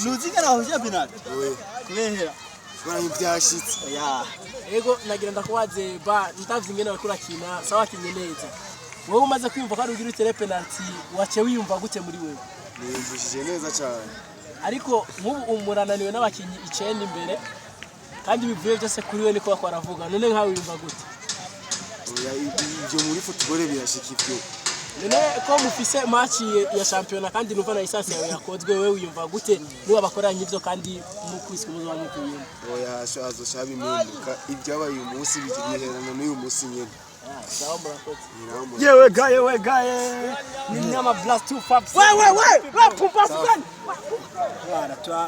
Nuzigera aho je penalty. Kubehera. Bwana ibyashitse. Ego nagira ndakubaze ba ntavye ingene bakurakina sawa kinye neza. Wowe umaze kwiyumva ko ugira utere penalty wace wiyumva gute muri wewe? Niyumvishije neza cyane. Ariko nk'ubu umurananiwe n'abakinyi 9 imbere kandi bivuye byose kuri we niko bakwaravuga none nkawe wiyumva gute? Ibyo muri football birashikivyo. None ko mufise match ya champion kandi numva na lisansi yawe yakozwe wewe wiyumva gute niba bakoranye ivyo kandi mu kwisi kumuzo mukuyemo? Oya azosaba impinduka ibyabaye uyu munsi bigiherana n'uyu munsi nyene. Sawa murakoze. Yewe gaye. Ni nyama blast 2 We pumpa fulani.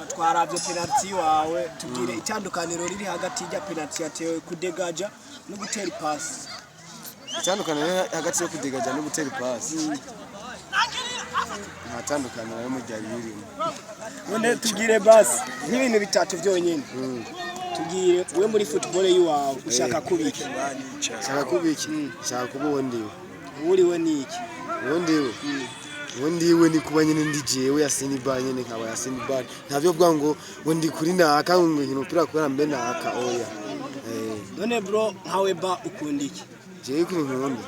Twaravye penalty wawe tugire itandukaniro riri hagati ya penalty yatewe kudegaja no gutera pass. Itandukaniro hagati yo kudegaja no gutera pass. Ntatandukaniro yo mu ryari birimo. None tugire basi n'ibintu bitatu byonyine. Tugire we muri football yiwawe ushaka kubiki. Shaka kubiki. Shaka kuba wondiwe. Uriwe niki? Wondiwe. Wondiwe ni kuba nyine ndijewe ya Siniba nyine nkaba ya Siniba. Ntavyo bwa ngo wondi kuri naka ngo nkino upira kubera mbe naka oya. None bro nkawe ba ukundiki? Je kuri nkombe.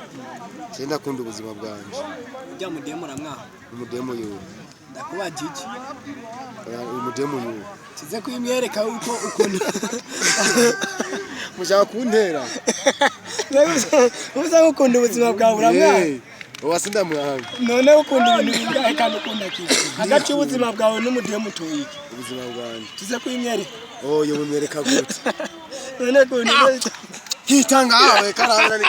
Je ndakunda ubuzima bwanje. Ujya mudemo ramwa. Umudemo yo. Ndakuba jiji. Umudemo yo. Tize kwimyereka uko ukunda. Mushaka kuntera. Uza gukunda ubuzima bwawe ramwa. Wasinda muhanga. None ukunda ibintu bingahe kandi ukunda kiki? Hagati y'ubuzima bwawe n'umudemo toyiki. Ubuzima bwanje. Tize kwimyereka. Yo mwereka gute. None kundi. Hitanga awe karanga ni